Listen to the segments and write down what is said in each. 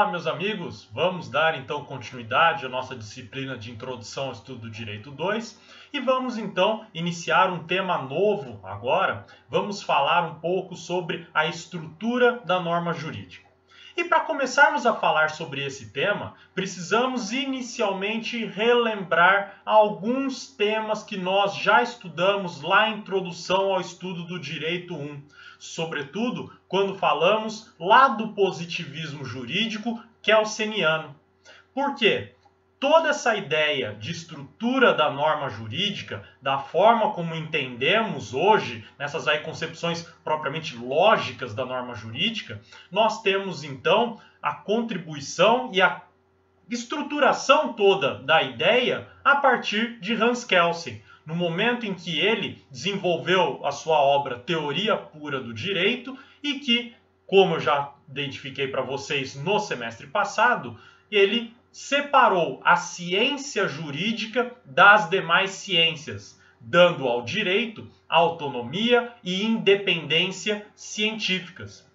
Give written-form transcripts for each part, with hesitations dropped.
Olá, meus amigos! Vamos dar então continuidade à nossa disciplina de Introdução ao Estudo do Direito 2 e vamos então iniciar um tema novo agora. Vamos falar um pouco sobre a estrutura da norma jurídica. E para começarmos a falar sobre esse tema, precisamos inicialmente relembrar alguns temas que nós já estudamos lá em Introdução ao Estudo do Direito 1, sobretudo quando falamos lá do positivismo jurídico kelseniano. Por quê? Toda essa ideia de estrutura da norma jurídica, da forma como entendemos hoje, nessas aí concepções propriamente lógicas da norma jurídica, nós temos então a contribuição e a estruturação toda da ideia a partir de Hans Kelsen, no momento em que ele desenvolveu a sua obra Teoria Pura do Direito e que, como eu já identifiquei para vocês no semestre passado, ele separou a ciência jurídica das demais ciências, dando ao direito autonomia e independência científicas.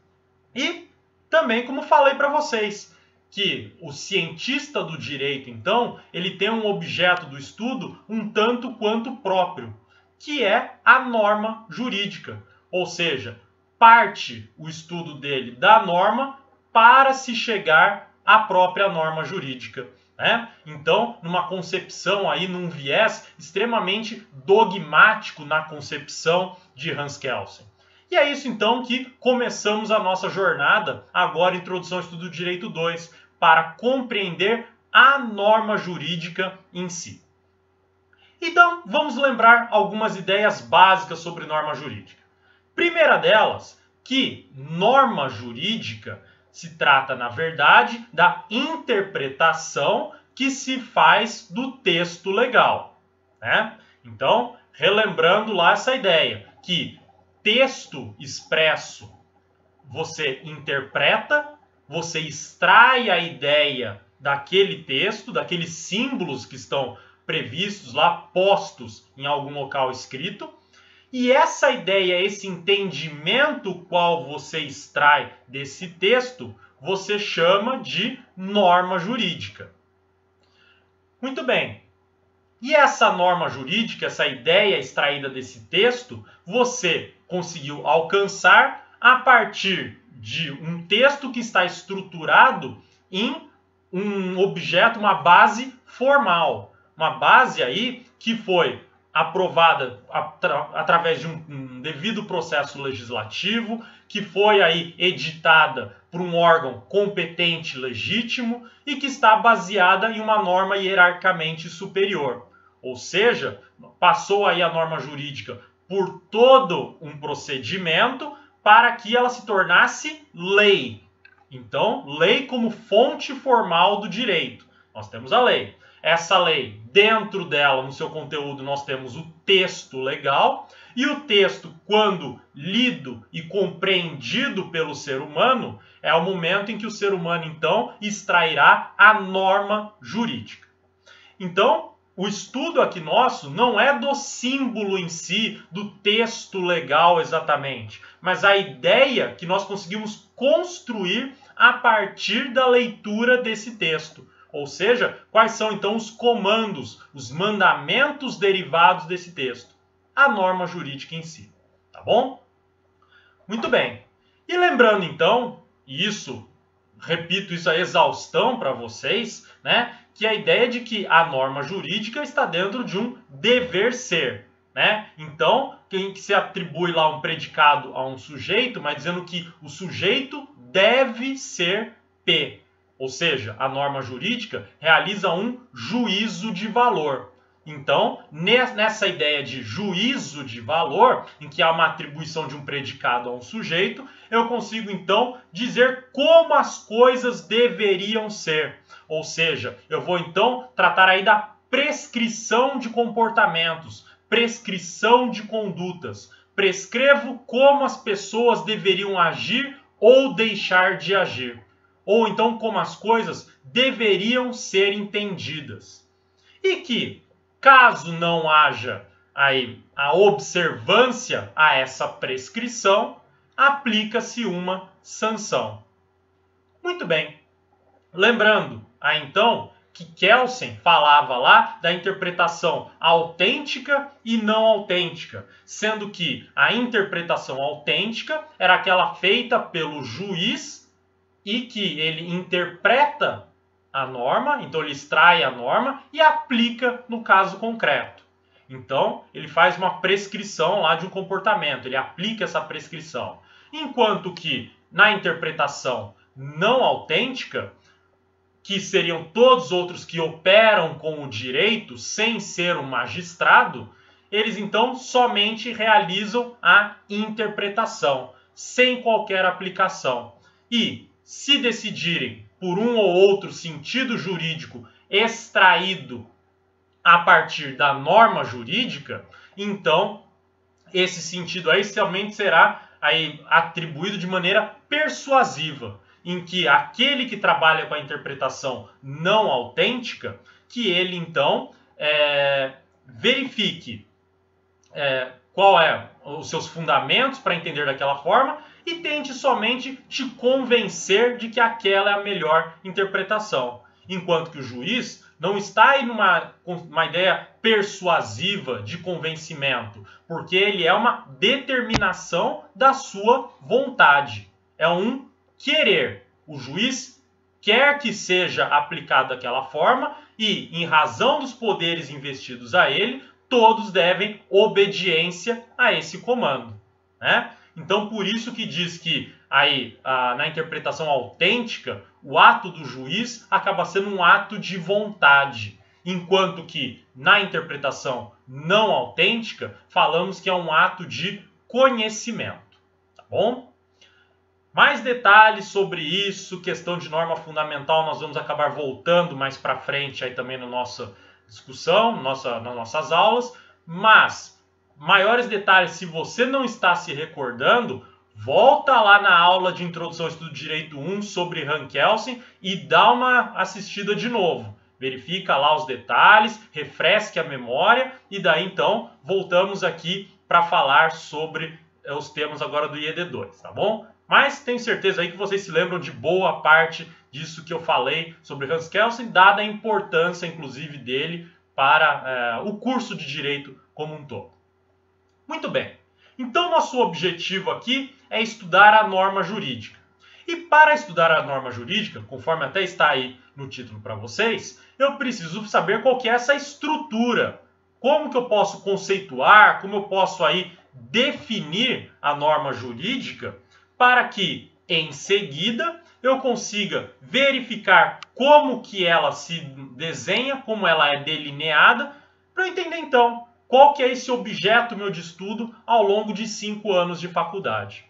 E também, como falei para vocês, que o cientista do direito, então, ele tem um objeto do estudo um tanto quanto próprio, que é a norma jurídica. Ou seja, parte o estudo dele da norma para se chegar à própria norma jurídica, né? Então, numa concepção aí, num viés extremamente dogmático na concepção de Hans Kelsen. E é isso então que começamos a nossa jornada, agora Introdução ao Estudo do Direito 2, para compreender a norma jurídica em si. Então, vamos lembrar algumas ideias básicas sobre norma jurídica. Primeira delas, que norma jurídica se trata, na verdade, da interpretação que se faz do texto legal, né? Então, relembrando lá essa ideia, que texto expresso você interpreta, você extrai a ideia daquele texto, daqueles símbolos que estão previstos lá, postos em algum local escrito, e essa ideia, esse entendimento qual você extrai desse texto, você chama de norma jurídica. Muito bem. E essa norma jurídica, essa ideia extraída desse texto, você conseguiu alcançar a partir de um texto que está estruturado em um objeto, uma base formal. Uma base aí que foi aprovada através de um devido processo legislativo, que foi aí editada por um órgão competente e legítimo e que está baseada em uma norma hierarquicamente superior. Ou seja, passou aí a norma jurídica por todo um procedimento para que ela se tornasse lei. Então, lei como fonte formal do direito. Nós temos a lei. Essa lei, dentro dela, no seu conteúdo, nós temos o texto legal. E o texto, quando lido e compreendido pelo ser humano, é o momento em que o ser humano, então, extrairá a norma jurídica. Então, o estudo aqui nosso não é do símbolo em si, do texto legal exatamente, mas a ideia que nós conseguimos construir a partir da leitura desse texto. Ou seja, quais são então os comandos, os mandamentos derivados desse texto? A norma jurídica em si, tá bom? Muito bem. E lembrando então, e isso, repito isso a exaustão para vocês, né? Que a ideia de que a norma jurídica está dentro de um dever ser, né? Então, quem que se atribui lá um predicado a um sujeito, mas dizendo que o sujeito deve ser P. Ou seja, a norma jurídica realiza um juízo de valor. Então, nessa ideia de juízo de valor, em que há uma atribuição de um predicado a um sujeito, eu consigo então dizer como as coisas deveriam ser. Ou seja, eu vou então tratar aí da prescrição de comportamentos, prescrição de condutas. Prescrevo como as pessoas deveriam agir ou deixar de agir. Ou então como as coisas deveriam ser entendidas. E que, caso não haja aí a observância a essa prescrição, aplica-se uma sanção. Muito bem. Lembrando, então, que Kelsen falava lá da interpretação autêntica e não autêntica, sendo que a interpretação autêntica era aquela feita pelo juiz e que ele interpreta a norma, então ele extrai a norma e aplica no caso concreto. Então, ele faz uma prescrição lá de um comportamento, ele aplica essa prescrição. Enquanto que na interpretação não autêntica, que seriam todos os outros que operam com o direito sem ser um magistrado, eles então somente realizam a interpretação, sem qualquer aplicação. E se decidirem por um ou outro sentido jurídico extraído a partir da norma jurídica, então esse sentido aí somente será aí atribuído de maneira persuasiva, em que aquele que trabalha com a interpretação não autêntica, que ele então verifique qual é os seus fundamentos para entender daquela forma e tente somente te convencer de que aquela é a melhor interpretação. Enquanto que o juiz não está em uma ideia persuasiva de convencimento, porque ele é uma determinação da sua vontade. É um querer. O juiz quer que seja aplicado daquela forma e, em razão dos poderes investidos a ele, todos devem obediência a esse comando, né? Então, por isso que diz que aí, na interpretação autêntica, o ato do juiz acaba sendo um ato de vontade, enquanto que na interpretação não autêntica, falamos que é um ato de conhecimento, tá bom? Mais detalhes sobre isso, questão de norma fundamental, nós vamos acabar voltando mais para frente aí também na nossa discussão, nas nossas aulas, mas maiores detalhes, se você não está se recordando, volta lá na aula de Introdução ao Estudo do Direito 1 sobre Kelsen e dá uma assistida de novo. Verifica lá os detalhes, refresque a memória e daí então voltamos aqui para falar sobre os temas agora do IED2, tá bom? Mas tenho certeza aí que vocês se lembram de boa parte disso que eu falei sobre Hans Kelsen, dada a importância, inclusive, dele para o curso de Direito como um todo. Muito bem. Então, nosso objetivo aqui é estudar a norma jurídica. E para estudar a norma jurídica, conforme até está aí no título para vocês, eu preciso saber qual que é essa estrutura. Como que eu posso conceituar, como eu posso aí definir a norma jurídica para que, em seguida, eu consiga verificar como que ela se desenha, como ela é delineada, para eu entender, então, qual que é esse objeto meu de estudo ao longo de 5 anos de faculdade.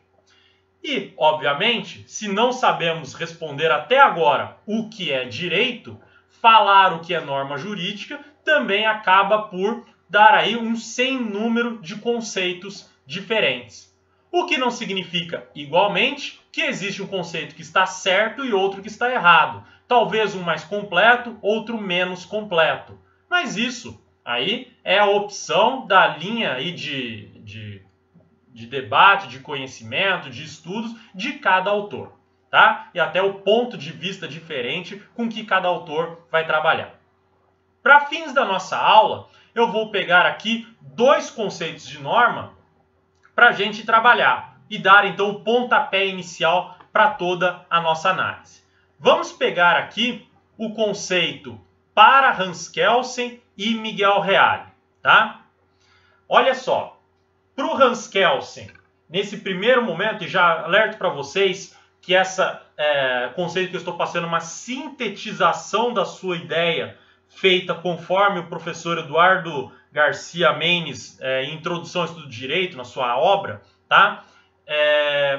E, obviamente, se não sabemos responder até agora o que é direito, falar o que é norma jurídica também acaba por dar aí um sem número de conceitos diferentes. O que não significa, igualmente, que existe um conceito que está certo e outro que está errado. Talvez um mais completo, outro menos completo. Mas isso aí é a opção da linha aí de debate, de conhecimento, de estudos de cada autor, tá? E até o ponto de vista diferente com que cada autor vai trabalhar. Para fins da nossa aula, eu vou pegar aqui 2 conceitos de norma para a gente trabalhar e dar então o pontapé inicial para toda a nossa análise. Vamos pegar aqui o conceito para Hans Kelsen e Miguel Reale, tá? Olha só, para o Hans Kelsen, nesse primeiro momento, e já alerto para vocês que esse conceito que eu estou passando é uma sintetização da sua ideia, feita conforme o professor Eduardo Garcia Menes, em Introdução ao Estudo do Direito, na sua obra, tá?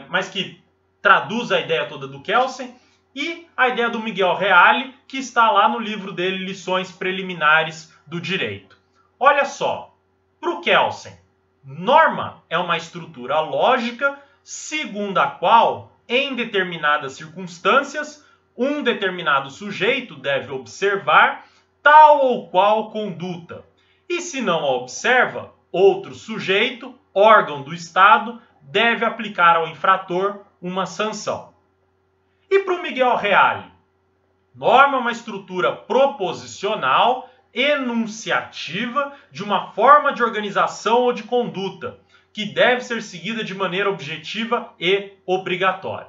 Mas que traduz a ideia toda do Kelsen, e a ideia do Miguel Reale, que está lá no livro dele, Lições Preliminares do Direito. Olha só, para o Kelsen, norma é uma estrutura lógica segundo a qual, em determinadas circunstâncias, um determinado sujeito deve observar tal ou qual conduta. E se não a observa, outro sujeito, órgão do Estado, deve aplicar ao infrator uma sanção. E para o Miguel Reale? Norma é uma estrutura proposicional, enunciativa, de uma forma de organização ou de conduta, que deve ser seguida de maneira objetiva e obrigatória.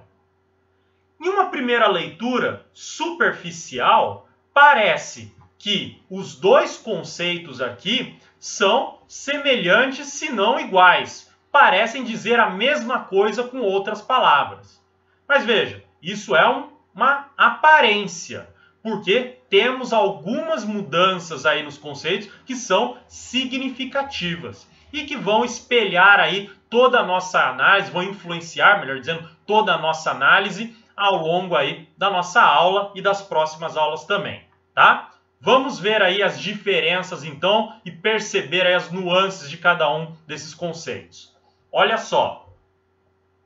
Em uma primeira leitura superficial, parece que os dois conceitos aqui são semelhantes, se não iguais. Parecem dizer a mesma coisa com outras palavras. Mas veja, isso é uma aparência, porque temos algumas mudanças aí nos conceitos que são significativas e que vão espelhar aí toda a nossa análise, vão influenciar, melhor dizendo, toda a nossa análise ao longo aí da nossa aula e das próximas aulas também, tá? Vamos ver aí as diferenças então e perceber aí as nuances de cada um desses conceitos. Olha só,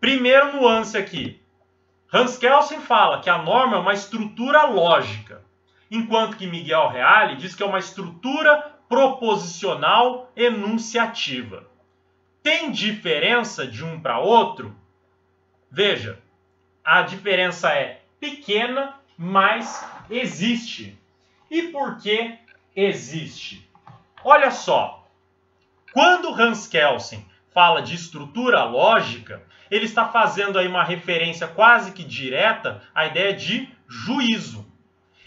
primeiro nuance aqui. Hans Kelsen fala que a norma é uma estrutura lógica, enquanto que Miguel Reale diz que é uma estrutura proposicional enunciativa. Tem diferença de um para outro? Veja, a diferença é pequena, mas existe. E por que existe? Olha só, quando Hans Kelsen fala de estrutura lógica, ele está fazendo aí uma referência quase que direta à ideia de juízo.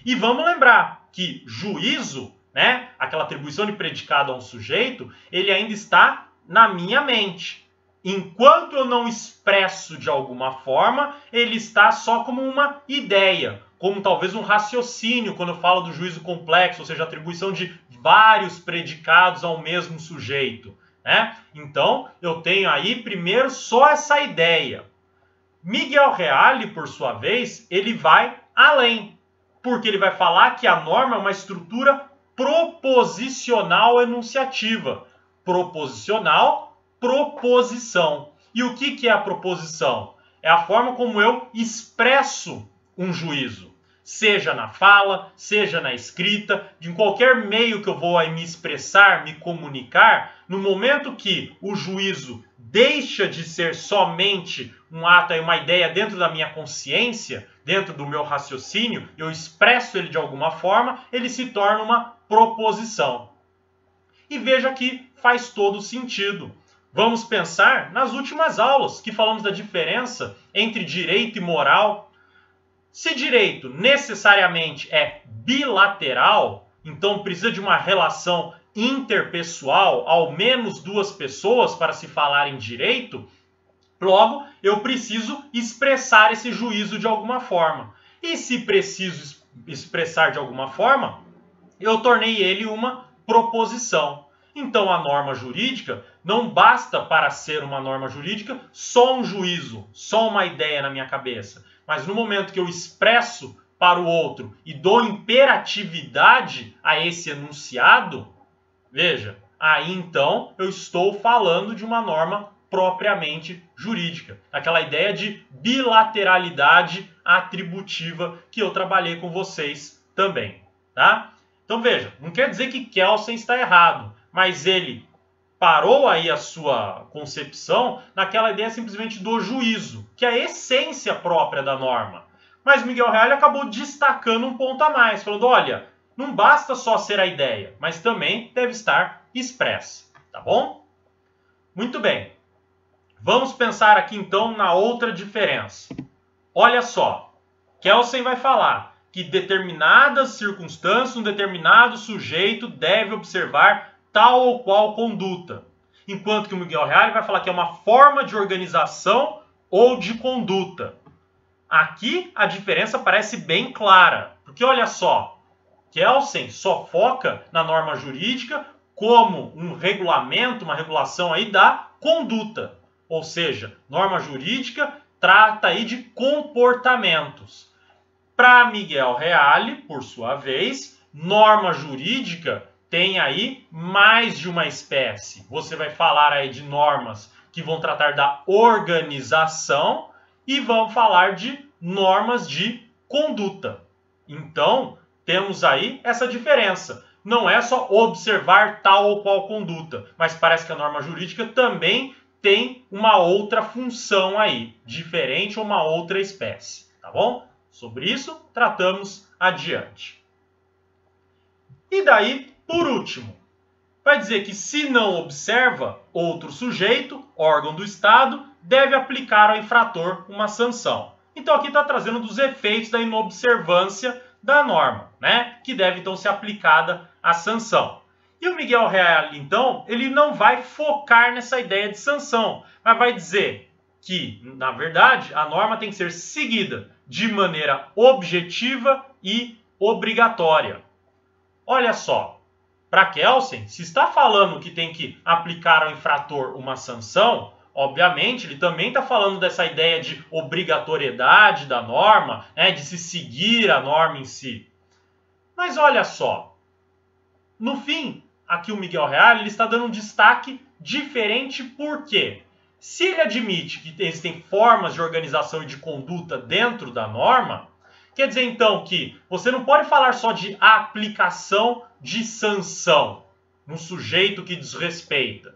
E vamos lembrar que juízo, né, aquela atribuição de predicado a um sujeito, ele ainda está na minha mente. Enquanto eu não expresso de alguma forma, ele está só como uma ideia, como talvez um raciocínio, quando eu falo do juízo complexo, ou seja, atribuição de vários predicados ao mesmo sujeito, né? Então, eu tenho aí primeiro só essa ideia. Miguel Reale, por sua vez, ele vai além, porque ele vai falar que a norma é uma estrutura proposicional enunciativa. Proposicional, proposição. E o que é a proposição? É a forma como eu expresso um juízo. Seja na fala, seja na escrita, de qualquer meio que eu vou aí me expressar, me comunicar, no momento que o juízo deixa de ser somente um ato, uma ideia dentro da minha consciência, dentro do meu raciocínio, eu expresso ele de alguma forma, ele se torna uma proposição. E veja que faz todo sentido. Vamos pensar nas últimas aulas, que falamos da diferença entre direito e moral. Se direito necessariamente é bilateral, então precisa de uma relação interpessoal, ao menos duas pessoas para se falar em direito, logo eu preciso expressar esse juízo de alguma forma. E se preciso expressar de alguma forma, eu tornei ele uma proposição. Então a norma jurídica não basta para ser uma norma jurídica só um juízo, só uma ideia na minha cabeça. Mas no momento que eu expresso para o outro e dou imperatividade a esse enunciado, veja, aí então eu estou falando de uma norma propriamente jurídica. Aquela ideia de bilateralidade atributiva que eu trabalhei com vocês também, tá? Então veja, não quer dizer que Kelsen está errado, mas ele parou aí a sua concepção naquela ideia simplesmente do juízo, que é a essência própria da norma. Mas Miguel Reale acabou destacando um ponto a mais, falando, olha, não basta só ser a ideia, mas também deve estar expressa, tá bom? Muito bem. Vamos pensar aqui então na outra diferença. Olha só, Kelsen vai falar que determinadas circunstâncias, um determinado sujeito deve observar tal ou qual conduta. Enquanto que o Miguel Reale vai falar que é uma forma de organização ou de conduta. Aqui a diferença parece bem clara, porque olha só, Kelsen só foca na norma jurídica como um regulamento, uma regulação aí da conduta. Ou seja, norma jurídica trata aí de comportamentos. Para Miguel Reale, por sua vez, norma jurídica tem aí mais de uma espécie. Você vai falar aí de normas que vão tratar da organização e vão falar de normas de conduta. Então, temos aí essa diferença. Não é só observar tal ou qual conduta, mas parece que a norma jurídica também tem uma outra função aí, diferente ou uma outra espécie, tá bom? Sobre isso, tratamos adiante. E daí, por último, vai dizer que se não observa, outro sujeito, órgão do Estado, deve aplicar ao infrator uma sanção. Então aqui está trazendo dos efeitos da inobservância da norma, né? Que deve então ser aplicada a sanção. E o Miguel Reale, então, ele não vai focar nessa ideia de sanção, mas vai dizer que, na verdade, a norma tem que ser seguida de maneira objetiva e obrigatória. Olha só, para Kelsen, se está falando que tem que aplicar ao infrator uma sanção, obviamente ele também está falando dessa ideia de obrigatoriedade da norma, né, de se seguir a norma em si. Mas olha só, no fim, aqui o Miguel Reale ele está dando um destaque diferente porque se ele admite que existem formas de organização e de conduta dentro da norma, quer dizer então que você não pode falar só de aplicação de sanção no sujeito que desrespeita,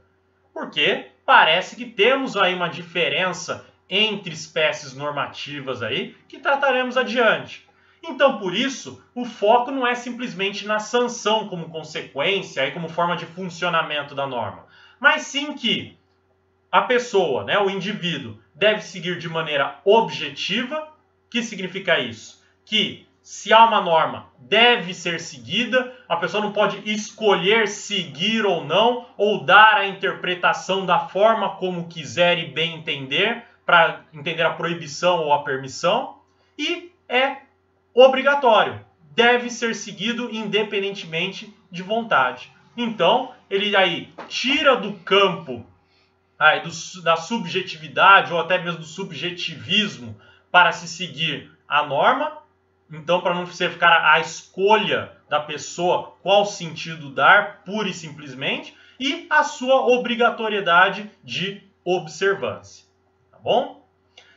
porque parece que temos aí uma diferença entre espécies normativas aí que trataremos adiante. Então, por isso, o foco não é simplesmente na sanção como consequência, aí como forma de funcionamento da norma, mas sim que a pessoa, né, o indivíduo, deve seguir de maneira objetiva. O que significa isso? Que se há uma norma, deve ser seguida, a pessoa não pode escolher seguir ou não, ou dar a interpretação da forma como quiser e bem entender, para entender a proibição ou a permissão, e é obrigatório, deve ser seguido independentemente de vontade. Então, ele aí tira do campo da subjetividade ou até mesmo do subjetivismo para se seguir a norma. Então, para não você ficar à escolha da pessoa qual sentido dar, pura e simplesmente, e a sua obrigatoriedade de observância. Tá bom?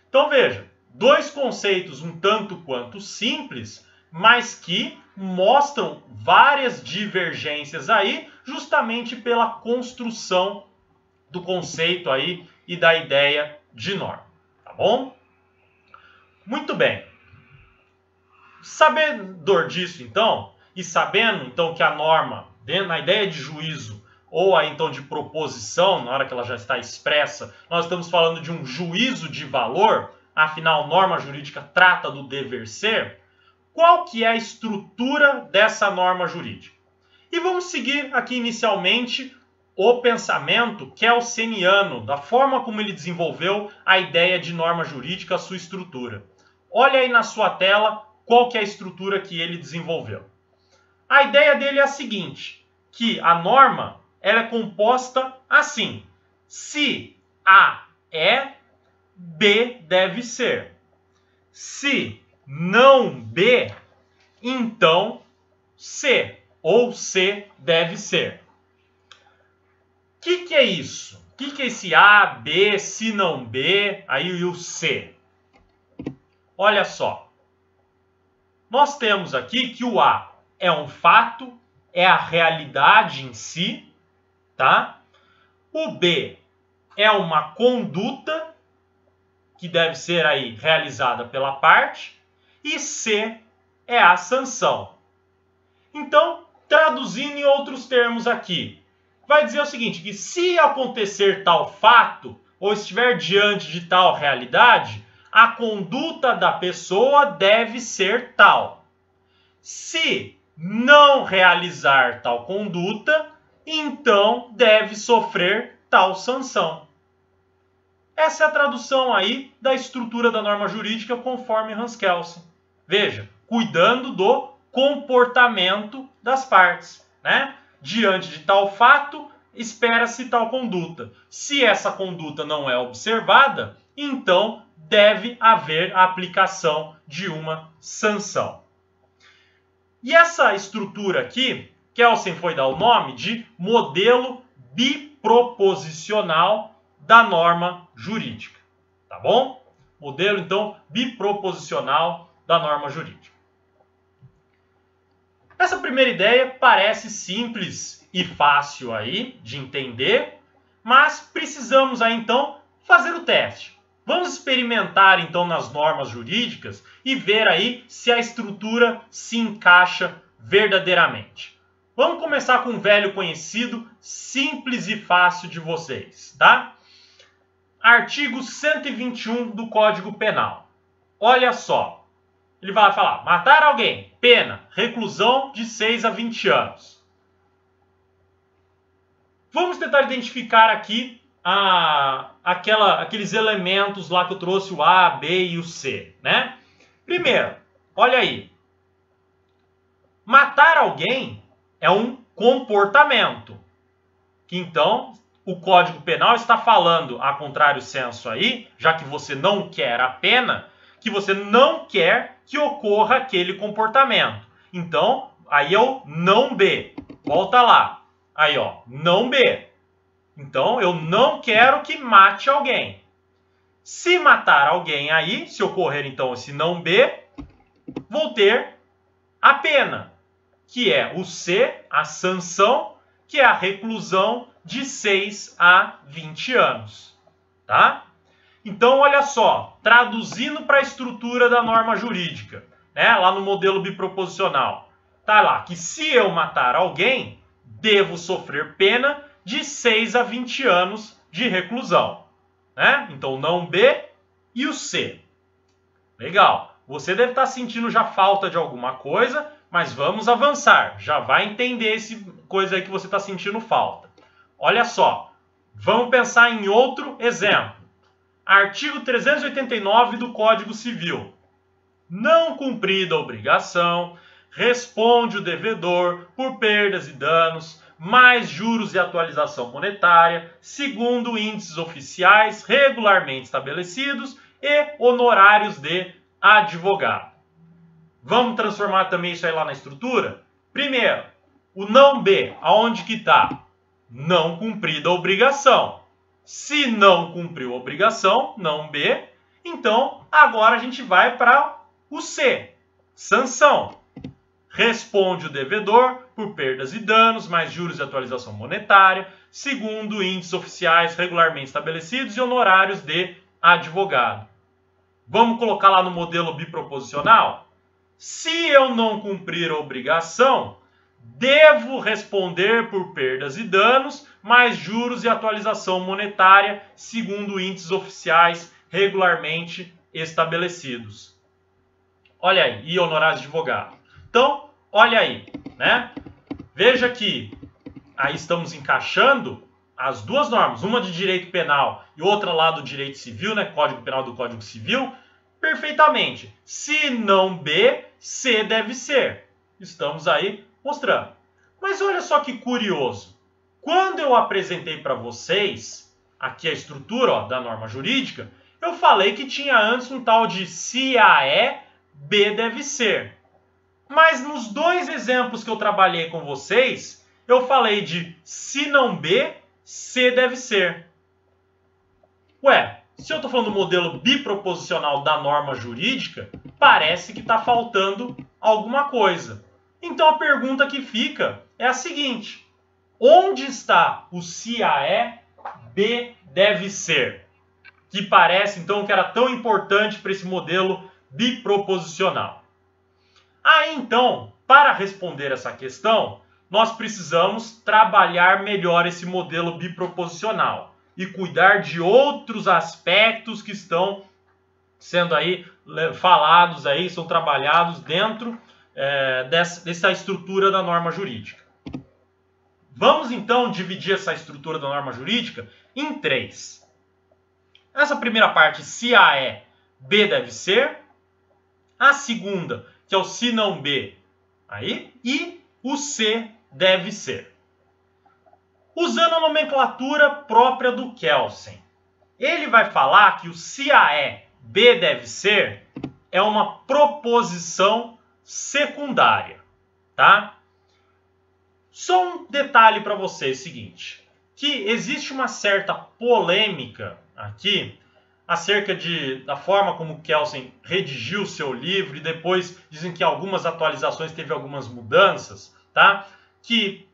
Então, veja, dois conceitos um tanto quanto simples, mas que mostram várias divergências aí, justamente pela construção do conceito aí e da ideia de norma. Tá bom? Muito bem. Sabedor disso, então, e sabendo, então, que a norma, na ideia de juízo, ou aí, então, de proposição, na hora que ela já está expressa, nós estamos falando de um juízo de valor, afinal, norma jurídica trata do dever ser, qual que é a estrutura dessa norma jurídica? E vamos seguir aqui, inicialmente, o pensamento kelseniano, da forma como ele desenvolveu a ideia de norma jurídica, a sua estrutura. Olha aí na sua tela qual que é a estrutura que ele desenvolveu. A ideia dele é a seguinte, que a norma ela é composta assim. Se A é, B deve ser. Se não B, então C, ou C deve ser. O que é isso? O que é esse A, B, se não B, aí o C? Olha só. Nós temos aqui que o A é um fato, é a realidade em si, tá? O B é uma conduta que deve ser aí realizada pela parte e C é a sanção. Então, traduzindo em outros termos aqui, vai dizer o seguinte, que se acontecer tal fato ou estiver diante de tal realidade, a conduta da pessoa deve ser tal. Se não realizar tal conduta, então deve sofrer tal sanção. Essa é a tradução aí da estrutura da norma jurídica conforme Hans Kelsen. Veja, cuidando do comportamento das partes, né? Diante de tal fato, espera-se tal conduta. Se essa conduta não é observada, então deve haver a aplicação de uma sanção. E essa estrutura aqui, Kelsen foi dar o nome de modelo biproposicional da norma jurídica. Tá bom? Modelo, então, biproposicional da norma jurídica. Essa primeira ideia parece simples e fácil aí de entender, mas precisamos aí, então, fazer o teste. Vamos experimentar então nas normas jurídicas e ver aí se a estrutura se encaixa verdadeiramente. Vamos começar com um velho conhecido, simples e fácil de vocês, tá? Artigo 121 do Código Penal. Olha só, ele vai falar, matar alguém, pena, reclusão de 6 a 20 anos. Vamos tentar identificar aqui aqueles elementos lá que eu trouxe, o A, B e o C, né? Primeiro, olha aí. Matar alguém é um comportamento. Então, o Código Penal está falando, a contrário senso aí, já que você não quer a pena, que você não quer que ocorra aquele comportamento. Então, aí é o não B. Volta lá. Aí, ó, não B. Então, eu não quero que mate alguém. Se matar alguém aí, se ocorrer então esse não B, vou ter a pena, que é o C, a sanção, que é a reclusão de 6 a 20 anos. Tá? Então, olha só, traduzindo para a estrutura da norma jurídica, né, lá no modelo biproposicional, tá lá que se eu matar alguém, devo sofrer pena de 6 a 20 anos de reclusão. Né? Então, não B e o C. Legal. Você deve estar sentindo já falta de alguma coisa, mas vamos avançar. Já vai entender esse coisa aí que você está sentindo falta. Olha só. Vamos pensar em outro exemplo. Artigo 389 do Código Civil. Não cumprida a obrigação, responde o devedor por perdas e danos, mais juros e atualização monetária, segundo índices oficiais regularmente estabelecidos e honorários de advogado. Vamos transformar também isso aí lá na estrutura? Primeiro, o não B, aonde que está? Não cumprida a obrigação. Se não cumpriu a obrigação, não B, então agora a gente vai para o C, sanção. Responde o devedor por perdas e danos, mais juros e atualização monetária, segundo índices oficiais regularmente estabelecidos e honorários de advogado. Vamos colocar lá no modelo biproposicional? Se eu não cumprir a obrigação, devo responder por perdas e danos, mais juros e atualização monetária, segundo índices oficiais regularmente estabelecidos. Olha aí, e honorários de advogado. Então, olha aí, né? Veja que aí estamos encaixando as duas normas, uma de direito penal e outra lá do direito civil, né? Código Penal do Código Civil, perfeitamente. Se não B, C deve ser. Estamos aí mostrando. Mas olha só que curioso. Quando eu apresentei para vocês aqui a estrutura, ó, da norma jurídica, eu falei que tinha antes um tal de se A é, B deve ser. Mas nos dois exemplos que eu trabalhei com vocês, eu falei de se não B, C deve ser. Ué, se eu estou falando do modelo biproposicional da norma jurídica, parece que está faltando alguma coisa. Então a pergunta que fica é a seguinte: onde está o se A é, B deve ser? Que parece então que era tão importante para esse modelo biproposicional. Aí então, para responder essa questão, nós precisamos trabalhar melhor esse modelo biproposicional e cuidar de outros aspectos que estão sendo aí falados, aí, são trabalhados dentro dessa estrutura da norma jurídica. Vamos então dividir essa estrutura da norma jurídica em três. Essa primeira parte, se A é, B deve ser. A segunda, que é o se não B, aí, e o C deve ser. Usando a nomenclatura própria do Kelsen, ele vai falar que o se A é, B deve ser é uma proposição secundária, tá? Só um detalhe para vocês, seguinte, que existe uma certa polêmica aqui acerca da forma como Kelsen redigiu o seu livro, e depois dizem que algumas atualizações teve algumas mudanças, tá? Que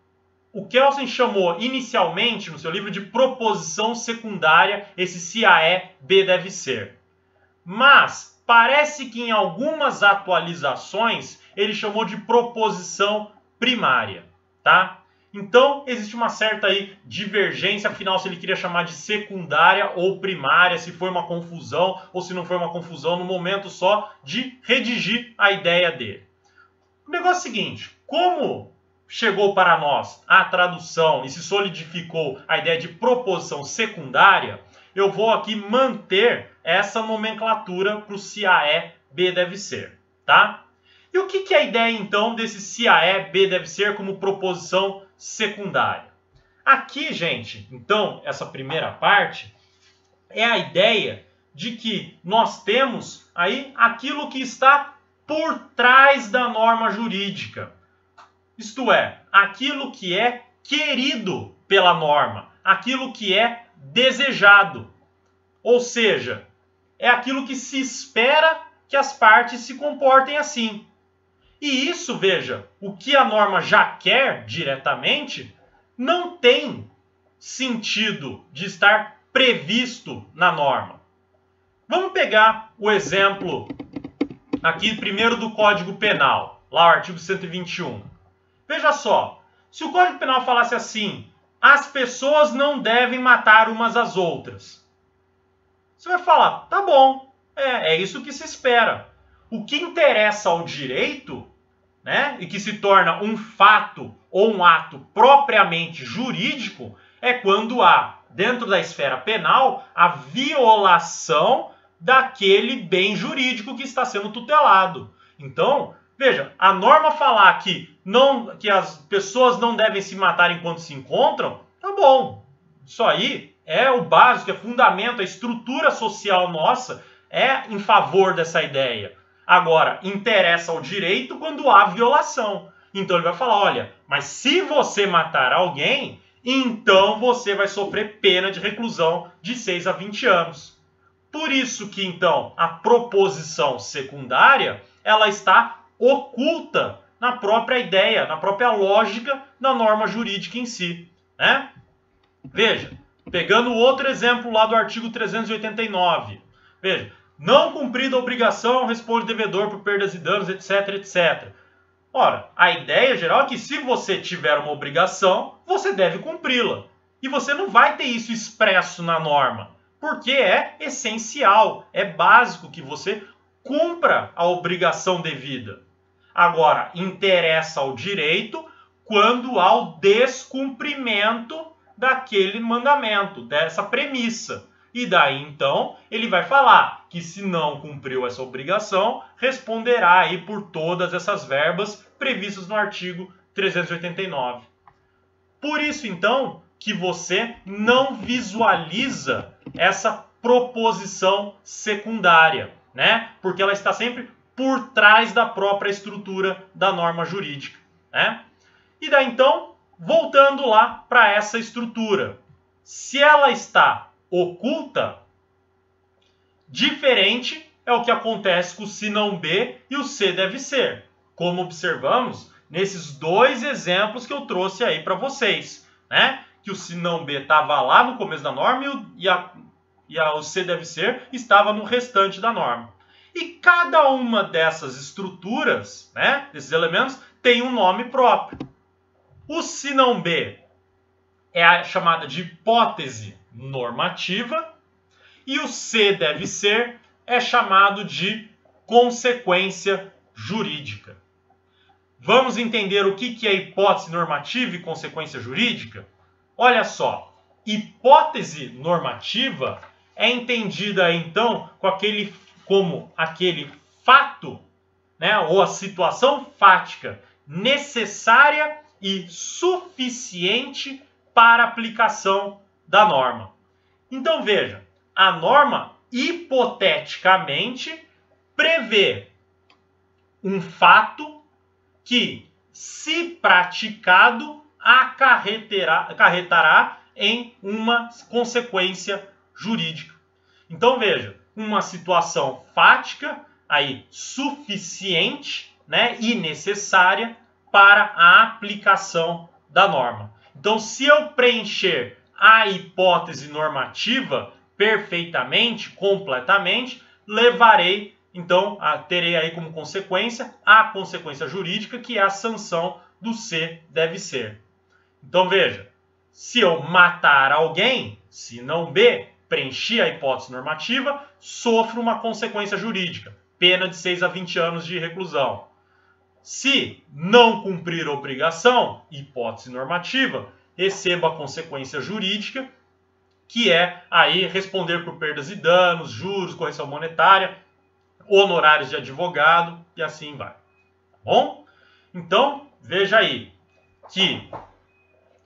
o Kelsen chamou inicialmente, no seu livro, de proposição secundária, esse se A é, B deve ser. Mas parece que em algumas atualizações ele chamou de proposição primária, tá? Então existe uma certa aí divergência, afinal, se ele queria chamar de secundária ou primária, se foi uma confusão ou se não foi uma confusão, no momento só de redigir a ideia dele. O negócio é o seguinte, como chegou para nós a tradução e se solidificou a ideia de proposição secundária, eu vou aqui manter essa nomenclatura para o se A é, B deve ser, tá? E o que é a ideia, então, desse se A é, B deve ser como proposição secundária? Aqui, gente, então, essa primeira parte é a ideia de que nós temos aí aquilo que está por trás da norma jurídica. Isto é, aquilo que é querido pela norma, aquilo que é desejado. Ou seja, é aquilo que se espera que as partes se comportem assim. E isso, veja, o que a norma já quer diretamente, não tem sentido de estar previsto na norma. Vamos pegar o exemplo aqui primeiro do Código Penal, lá o artigo 121. Veja só, se o Código Penal falasse assim, as pessoas não devem matar umas às outras. Você vai falar, tá bom, é isso que se espera. O que interessa ao direito, né, e que se torna um fato ou um ato propriamente jurídico, é quando há, dentro da esfera penal, a violação daquele bem jurídico que está sendo tutelado. Então, veja, a norma falar que as pessoas não devem se matar enquanto se encontram, tá bom. Isso aí é o básico, é fundamento, a estrutura social nossa é em favor dessa ideia. Agora, interessa ao direito quando há violação. Então ele vai falar, olha, mas se você matar alguém, então você vai sofrer pena de reclusão de 6 a 20 anos. Por isso que, então, a proposição secundária, ela está oculta na própria ideia, na própria lógica da norma jurídica em si, né? Veja, pegando outro exemplo lá do artigo 389. Veja, não cumprida a obrigação, responde devedor por perdas e danos, etc, etc. Ora, a ideia geral é que se você tiver uma obrigação, você deve cumpri-la. E você não vai ter isso expresso na norma, porque é essencial, é básico que você cumpra a obrigação devida. Agora, interessa ao direito quando há o descumprimento daquele mandamento, dessa premissa. E daí, então, ele vai falar que se não cumpriu essa obrigação, responderá aí por todas essas verbas previstas no artigo 389. Por isso, então, que você não visualiza essa proposição secundária, né? Porque ela está sempre por trás da própria estrutura da norma jurídica, né? E daí, então, voltando lá para essa estrutura. Se ela está oculta, diferente é o que acontece com o se não B e o se deve ser, como observamos nesses dois exemplos que eu trouxe aí para vocês, né? Que o se não B estava lá no começo da norma e o se deve ser estava no restante da norma. E cada uma dessas estruturas, né, desses elementos, tem um nome próprio. O se não B é a chamada de hipótese normativa e o se deve ser é chamado de consequência jurídica. Vamos entender o que é hipótese normativa e consequência jurídica? Olha só, hipótese normativa é entendida então como aquele fato, né, ou a situação fática necessária e suficiente para aplicação da norma. Então veja, a norma hipoteticamente prevê um fato que, se praticado, acarretará em uma consequência jurídica. Então veja, uma situação fática aí suficiente, né, e necessária para a aplicação da norma. Então, se eu preencher a hipótese normativa perfeitamente, completamente, levarei, então, terei aí como consequência a consequência jurídica, que é a sanção do C deve ser. Então, veja, se eu matar alguém, se não B, preenchi a hipótese normativa, sofro uma consequência jurídica, pena de 6 a 20 anos de reclusão. Se não cumprir a obrigação, hipótese normativa, recebo a consequência jurídica, que é aí responder por perdas e danos, juros, correção monetária, honorários de advogado e assim vai. Tá bom? Então, veja aí que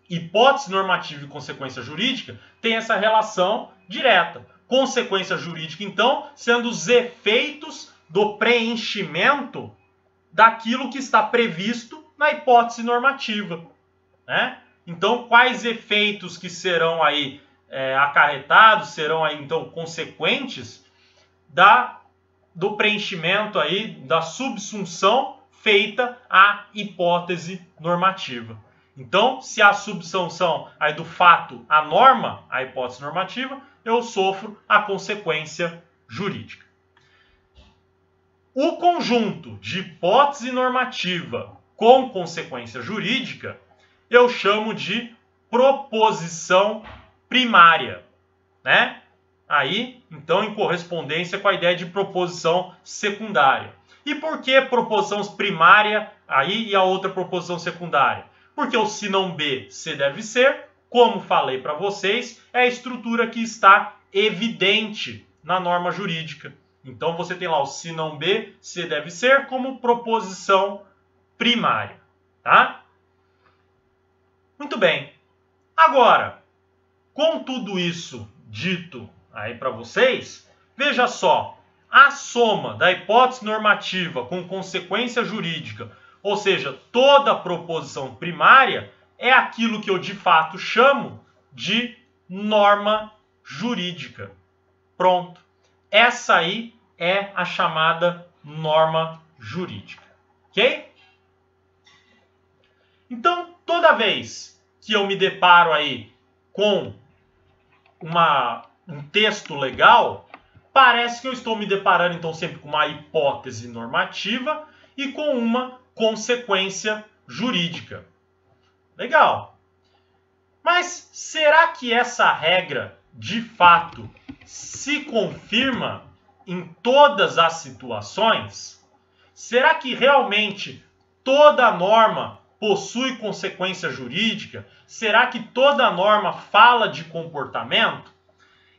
hipótese normativa e consequência jurídica tem essa relação direta. Consequência jurídica, então, sendo os efeitos do preenchimento daquilo que está previsto na hipótese normativa, né? Então, quais efeitos que serão aí acarretados, serão aí então consequentes do preenchimento aí da subsunção feita à hipótese normativa. Então, se a subsunção aí do fato à norma, a hipótese normativa, eu sofro a consequência jurídica. O conjunto de hipótese normativa com consequência jurídica eu chamo de proposição primária, né? Aí, então, em correspondência com a ideia de proposição secundária. E por que proposição primária aí e a outra proposição secundária? Porque o se não B, C deve ser, como falei para vocês, é a estrutura que está evidente na norma jurídica. Então, você tem lá o se não B, C deve ser como proposição primária, tá? Muito bem. Agora, com tudo isso dito aí para vocês, veja só, a soma da hipótese normativa com consequência jurídica, ou seja, toda a proposição primária, é aquilo que eu de fato chamo de norma jurídica. Pronto. Essa aí é a chamada norma jurídica. Ok? Então, toda vez que eu me deparo aí com um texto legal, parece que eu estou me deparando então sempre com uma hipótese normativa e com uma consequência jurídica. Legal. Mas será que essa regra, de fato, se confirma em todas as situações? Será que realmente toda norma possui consequência jurídica? Será que toda norma fala de comportamento?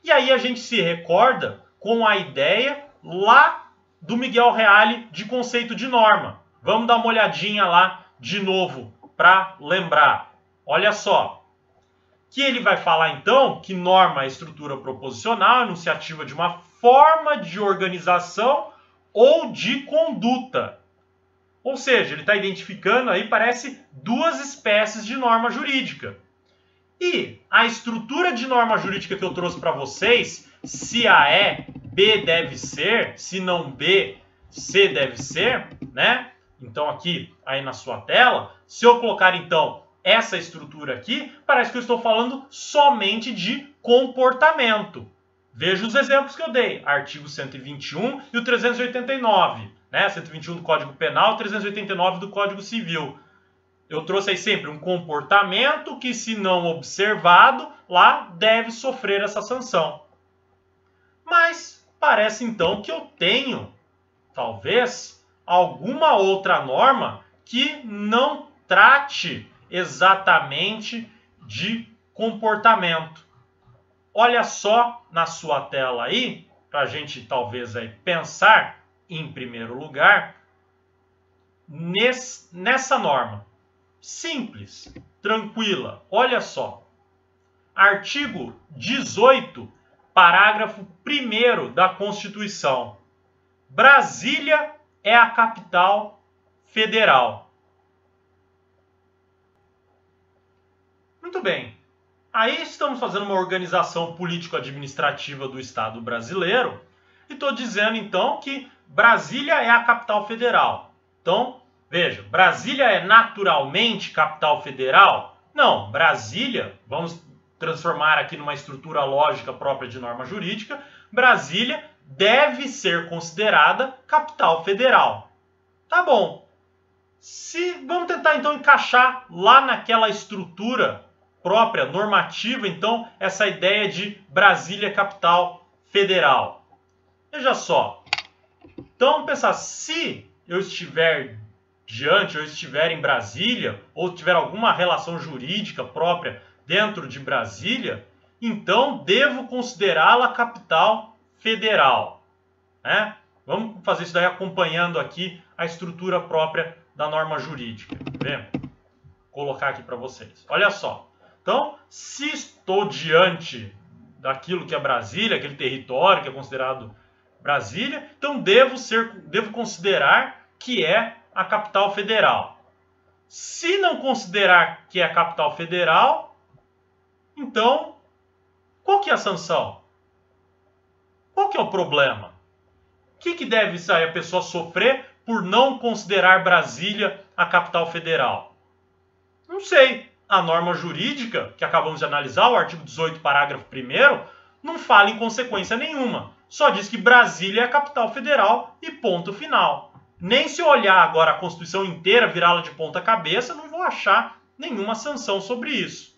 E aí a gente se recorda com a ideia lá do Miguel Reale de conceito de norma. Vamos dar uma olhadinha lá de novo para lembrar. Olha só. Que ele vai falar então que norma é estrutura proposicional, enunciativa de uma forma de organização ou de conduta. Ou seja, ele está identificando aí, parece, duas espécies de norma jurídica. E a estrutura de norma jurídica que eu trouxe para vocês, se A é, B deve ser, se não B, C deve ser, né? Então aqui, aí na sua tela, se eu colocar então essa estrutura aqui, parece que eu estou falando somente de comportamento. Veja os exemplos que eu dei, artigo 121 e o 389. Né? 121 do Código Penal e 389 do Código Civil. Eu trouxe aí sempre um comportamento que, se não observado, lá deve sofrer essa sanção. Mas parece então que eu tenho, talvez, alguma outra norma que não trate exatamente de comportamento. Olha só na sua tela aí, para a gente talvez aí pensar, em primeiro lugar, nessa norma. Simples, tranquila. Olha só. Artigo 18, parágrafo 1º da Constituição. Brasília é a capital federal. Muito bem. Aí estamos fazendo uma organização político-administrativa do Estado brasileiro e estou dizendo então que Brasília é a capital federal. Então, veja, Brasília é naturalmente capital federal? Não, Brasília, vamos transformar aqui numa estrutura lógica própria de norma jurídica, Brasília deve ser considerada capital federal. Tá bom. Vamos tentar então encaixar lá naquela estrutura própria, normativa, então, essa ideia de Brasília capital federal. Veja só. Então, vamos pensar, se eu estiver eu estiver em Brasília, ou tiver alguma relação jurídica própria dentro de Brasília, então devo considerá-la capital federal. Né? Vamos fazer isso daí acompanhando aqui a estrutura própria da norma jurídica. Vou colocar aqui para vocês. Olha só. Então, se estou diante daquilo que é Brasília, aquele território que é considerado Brasília, então devo considerar que é a capital federal. Se não considerar que é a capital federal, então, qual que é a sanção? Qual que é o problema? O que deve a pessoa sofrer por não considerar Brasília a capital federal? Não sei. A norma jurídica, que acabamos de analisar, o artigo 18, parágrafo 1º, não fala em consequência nenhuma. Só diz que Brasília é a capital federal e ponto final. Nem se eu olhar agora a Constituição inteira, virá-la de ponta cabeça, não vou achar nenhuma sanção sobre isso.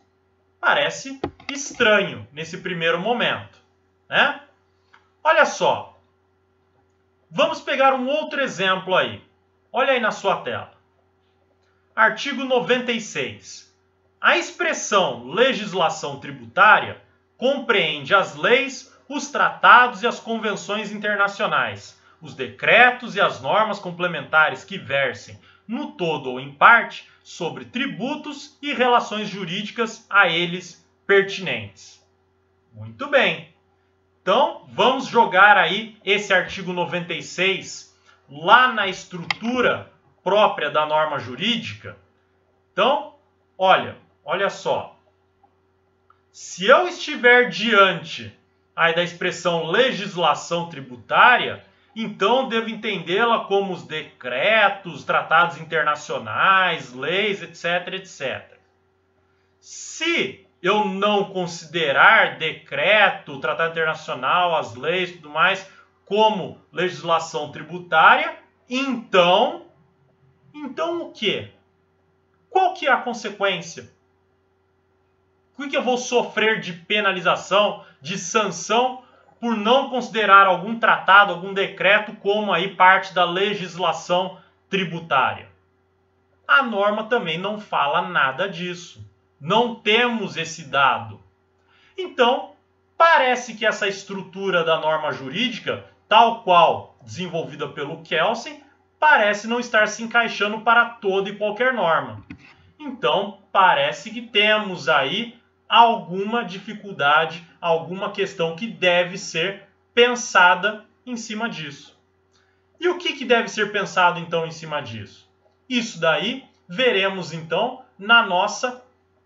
Parece estranho nesse primeiro momento, né? Olha só. Vamos pegar um outro exemplo aí. Olha aí na sua tela. Artigo 96. A expressão legislação tributária compreende as leis, os tratados e as convenções internacionais, os decretos e as normas complementares que versem, no todo ou em parte, sobre tributos e relações jurídicas a eles pertinentes. Muito bem. Então, vamos jogar aí esse artigo 96 lá na estrutura própria da norma jurídica. Então, olha só. Se eu estiver diante aí da expressão legislação tributária, então devo entendê-la como os decretos, tratados internacionais, leis, etc, etc. Se eu não considerar decreto, tratado internacional, as leis e tudo mais como legislação tributária, então o quê? Qual que é a consequência? O que eu vou sofrer de penalização, de sanção, por não considerar algum tratado, algum decreto como aí parte da legislação tributária? A norma também não fala nada disso. Não temos esse dado. Então, parece que essa estrutura da norma jurídica, tal qual desenvolvida pelo Kelsen, parece não estar se encaixando para toda e qualquer norma. Então, parece que temos aí alguma dificuldade, alguma questão que deve ser pensada em cima disso. E o que deve ser pensado, então, em cima disso? Isso daí veremos, então, na nossa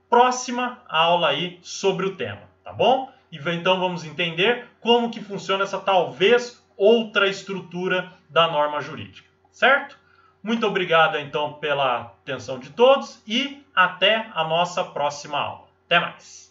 próxima aula aí sobre o tema, tá bom? E então vamos entender como que funciona essa talvez outra estrutura da norma jurídica, certo? Muito obrigado, então, pela atenção de todos e até a nossa próxima aula. Até mais!